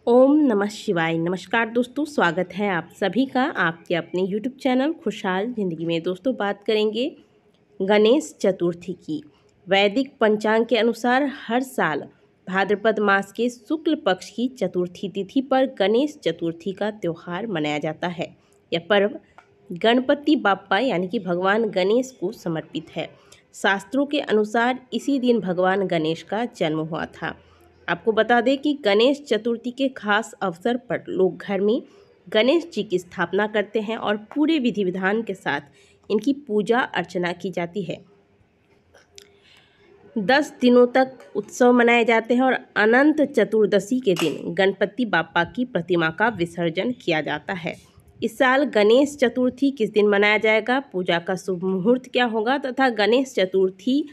ओम नमः शिवाय। नमस्कार दोस्तों, स्वागत है आप सभी का आपके अपने यूट्यूब चैनल खुशहाल ज़िंदगी में। दोस्तों बात करेंगे गणेश चतुर्थी की। वैदिक पंचांग के अनुसार हर साल भाद्रपद मास के शुक्ल पक्ष की चतुर्थी तिथि पर गणेश चतुर्थी का त्यौहार मनाया जाता है। यह पर्व गणपति बाप्पा यानी कि भगवान गणेश को समर्पित है। शास्त्रों के अनुसार इसी दिन भगवान गणेश का जन्म हुआ था। आपको बता दें कि गणेश चतुर्थी के खास अवसर पर लोग घर में गणेश जी की स्थापना करते हैं और पूरे विधि विधान के साथ इनकी पूजा अर्चना की जाती है। 10 दिनों तक उत्सव मनाए जाते हैं और अनंत चतुर्दशी के दिन गणपति बाप्पा की प्रतिमा का विसर्जन किया जाता है। इस साल गणेश चतुर्थी किस दिन मनाया जाएगा, पूजा का शुभ मुहूर्त क्या होगा तथा गणेश चतुर्थी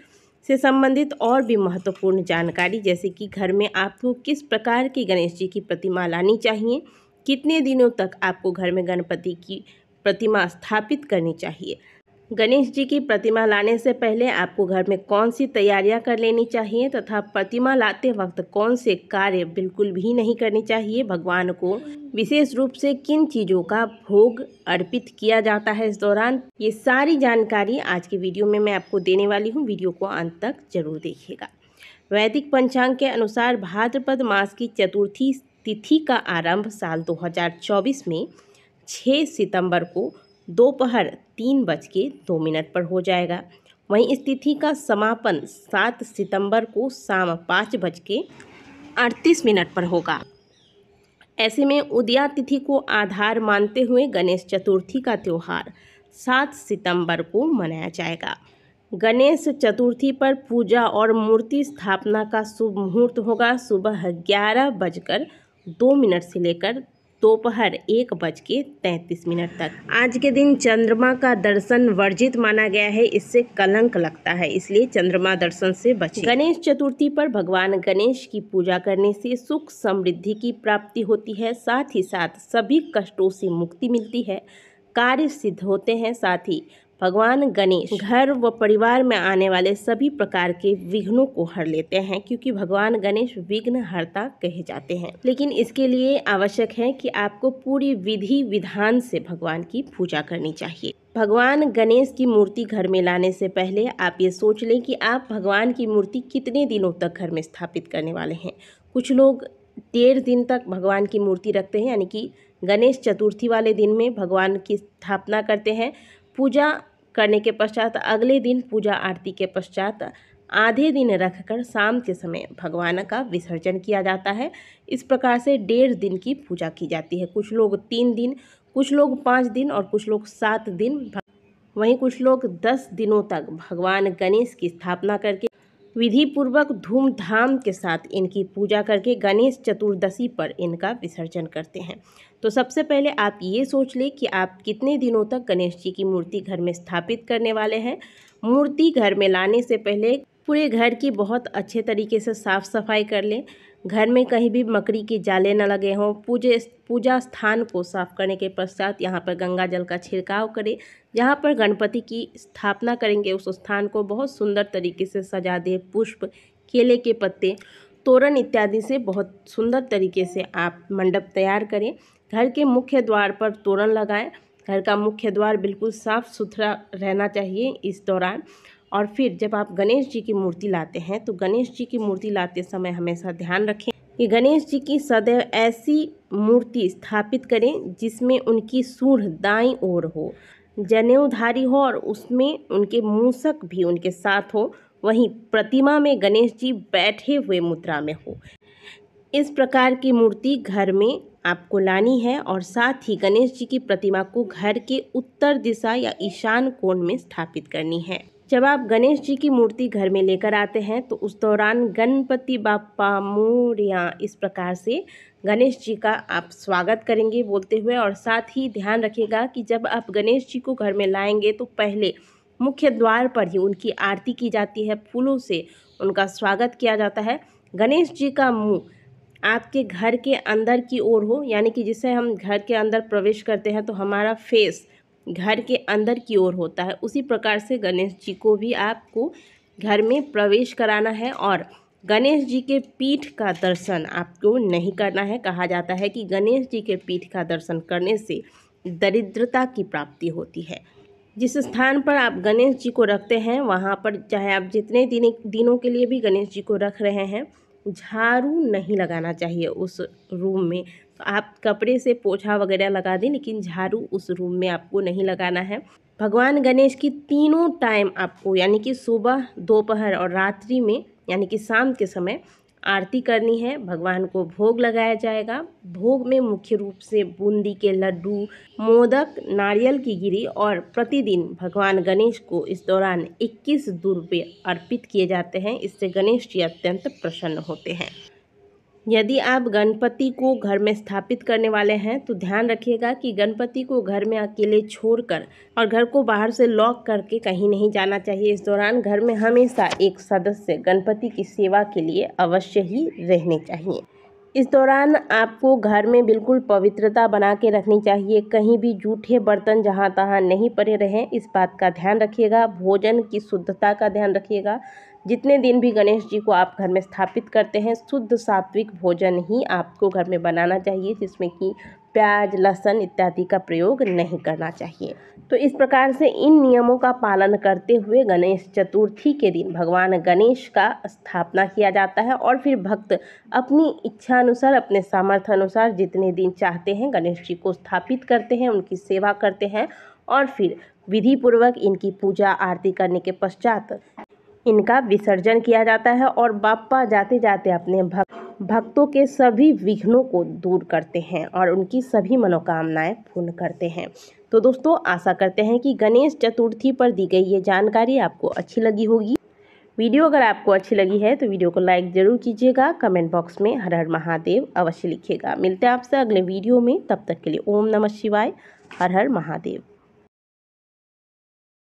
से संबंधित और भी महत्वपूर्ण जानकारी, जैसे कि घर में आपको किस प्रकार की गणेश जी की प्रतिमा लानी चाहिए, कितने दिनों तक आपको घर में गणपति की प्रतिमा स्थापित करनी चाहिए, गणेश जी की प्रतिमा लाने से पहले आपको घर में कौन सी तैयारियां कर लेनी चाहिए तथा प्रतिमा लाते वक्त कौन से कार्य बिल्कुल भी नहीं करने चाहिए, भगवान को विशेष रूप से किन चीज़ों का भोग अर्पित किया जाता है इस दौरान, ये सारी जानकारी आज की वीडियो में मैं आपको देने वाली हूँ। वीडियो को अंत तक जरूर देखिएगा। वैदिक पंचांग के अनुसार भाद्रपद मास की चतुर्थी तिथि का आरंभ साल 2024 में 6 सितंबर को दोपहर 3:02 पर हो जाएगा। वहीं इस तिथि का समापन 7 सितंबर को शाम 5:38 पर होगा। ऐसे में उदया तिथि को आधार मानते हुए गणेश चतुर्थी का त्यौहार 7 सितंबर को मनाया जाएगा। गणेश चतुर्थी पर पूजा और मूर्ति स्थापना का शुभ मुहूर्त होगा सुबह 11:02 से लेकर दोपहर 1:33 तक। आज के दिन चंद्रमा का दर्शन वर्जित माना गया है, इससे कलंक लगता है, इसलिए चंद्रमा दर्शन से बचें। गणेश चतुर्थी पर भगवान गणेश की पूजा करने से सुख समृद्धि की प्राप्ति होती है, साथ ही साथ सभी कष्टों से मुक्ति मिलती है, कार्य सिद्ध होते हैं। साथ ही भगवान गणेश घर व परिवार में आने वाले सभी प्रकार के विघ्नों को हर लेते हैं, क्योंकि भगवान गणेश विघ्न हरता कहे जाते हैं। लेकिन इसके लिए आवश्यक है कि आपको पूरी विधि विधान से भगवान की पूजा करनी चाहिए। भगवान गणेश की मूर्ति घर में लाने से पहले आप ये सोच लें कि आप भगवान की मूर्ति कितने दिनों तक घर में स्थापित करने वाले हैं। कुछ लोग 13 दिन तक भगवान की मूर्ति रखते हैं, यानी कि गणेश चतुर्थी वाले दिन में भगवान की स्थापना करते हैं। पूजा करने के पश्चात अगले दिन पूजा आरती के पश्चात आधे दिन रखकर शाम के समय भगवान का विसर्जन किया जाता है। इस प्रकार से 1.5 दिन की पूजा की जाती है। कुछ लोग 3 दिन, कुछ लोग 5 दिन और कुछ लोग 7 दिन, वहीं कुछ लोग 10 दिनों तक भगवान गणेश की स्थापना करके विधि पूर्वक धूमधाम के साथ इनकी पूजा करके गणेश चतुर्दशी पर इनका विसर्जन करते हैं। तो सबसे पहले आप ये सोच लें कि आप कितने दिनों तक गणेश जी की मूर्ति घर में स्थापित करने वाले हैं। मूर्ति घर में लाने से पहले पूरे घर की बहुत अच्छे तरीके से साफ सफाई कर लें। घर में कहीं भी मकड़ी के जाले न लगे हों। पूजा स्थान को साफ करने के पश्चात यहाँ पर गंगा जल का छिड़काव करें। जहाँ पर गणपति की स्थापना करेंगे उस स्थान को बहुत सुंदर तरीके से सजा दें। पुष्प, केले के पत्ते, तोरण इत्यादि से बहुत सुंदर तरीके से आप मंडप तैयार करें। घर के मुख्य द्वार पर तोरण लगाएं। घर का मुख्य द्वार बिल्कुल साफ सुथरा रहना चाहिए इस दौरान। और फिर जब आप गणेश जी की मूर्ति लाते हैं तो गणेश जी की मूर्ति लाते समय हमेशा ध्यान रखें कि गणेश जी की सदैव ऐसी मूर्ति स्थापित करें जिसमें उनकी सूंड दाईं ओर हो, जनेऊधारी हो और उसमें उनके मूसक भी उनके साथ हो। वहीं प्रतिमा में गणेश जी बैठे हुए मुद्रा में हो। इस प्रकार की मूर्ति घर में आपको लानी है और साथ ही गणेश जी की प्रतिमा को घर के उत्तर दिशा या ईशान कोण में स्थापित करनी है। जब आप गणेश जी की मूर्ति घर में लेकर आते हैं तो उस दौरान गणपति बाप्पा मोरया इस प्रकार से गणेश जी का आप स्वागत करेंगे बोलते हुए। और साथ ही ध्यान रखिएगा कि जब आप गणेश जी को घर में लाएंगे तो पहले मुख्य द्वार पर ही उनकी आरती की जाती है, फूलों से उनका स्वागत किया जाता है। गणेश जी का मुँह आपके घर के अंदर की ओर हो, यानी कि जिसे हम घर के अंदर प्रवेश करते हैं तो हमारा फेस घर के अंदर की ओर होता है, उसी प्रकार से गणेश जी को भी आपको घर में प्रवेश कराना है। और गणेश जी के पीठ का दर्शन आपको नहीं करना है। कहा जाता है कि गणेश जी के पीठ का दर्शन करने से दरिद्रता की प्राप्ति होती है। जिस स्थान पर आप गणेश जी को रखते हैं वहाँ पर चाहे आप जितने दिनों के लिए भी गणेश जी को रख रहे हैं, झाड़ू नहीं लगाना चाहिए उस रूम में। आप कपड़े से पोछा वगैरह लगा दें, लेकिन झाड़ू उस रूम में आपको नहीं लगाना है। भगवान गणेश की तीनों टाइम आपको यानी कि सुबह, दोपहर और रात्रि में यानी कि शाम के समय आरती करनी है। भगवान को भोग लगाया जाएगा। भोग में मुख्य रूप से बूंदी के लड्डू, मोदक, नारियल की गिरी और प्रतिदिन भगवान गणेश को इस दौरान 21 दुर्वे अर्पित किए जाते हैं। इससे गणेश जी अत्यंत प्रसन्न होते हैं। यदि आप गणपति को घर में स्थापित करने वाले हैं तो ध्यान रखिएगा कि गणपति को घर में अकेले छोड़कर और घर को बाहर से लॉक करके कहीं नहीं जाना चाहिए। इस दौरान घर में हमेशा एक सदस्य गणपति की सेवा के लिए अवश्य ही रहने चाहिए। इस दौरान आपको घर में बिल्कुल पवित्रता बना के रखनी चाहिए। कहीं भी जूठे बर्तन जहाँ तहाँ नहीं पड़े रहें, इस बात का ध्यान रखिएगा। भोजन की शुद्धता का ध्यान रखिएगा। जितने दिन भी गणेश जी को आप घर में स्थापित करते हैं, शुद्ध सात्विक भोजन ही आपको घर में बनाना चाहिए, जिसमें कि प्याज, लहसुन इत्यादि का प्रयोग नहीं करना चाहिए। तो इस प्रकार से इन नियमों का पालन करते हुए गणेश चतुर्थी के दिन भगवान गणेश का स्थापना किया जाता है और फिर भक्त अपनी इच्छा अनुसार, अपने सामर्थ्य अनुसार जितने दिन चाहते हैं गणेश जी को स्थापित करते हैं, उनकी सेवा करते हैं और फिर विधि पूर्वक इनकी पूजा आरती करने के पश्चात इनका विसर्जन किया जाता है और बाप्पा जाते जाते अपने भक्तों के सभी विघ्नों को दूर करते हैं और उनकी सभी मनोकामनाएं पूर्ण करते हैं। तो दोस्तों, आशा करते हैं कि गणेश चतुर्थी पर दी गई ये जानकारी आपको अच्छी लगी होगी। वीडियो अगर आपको अच्छी लगी है तो वीडियो को लाइक ज़रूर कीजिएगा। कमेंट बॉक्स में हर हर महादेव अवश्य लिखिएगा। मिलते हैं आपसे अगले वीडियो में, तब तक के लिए ओम नमः शिवाय, हर हर महादेव।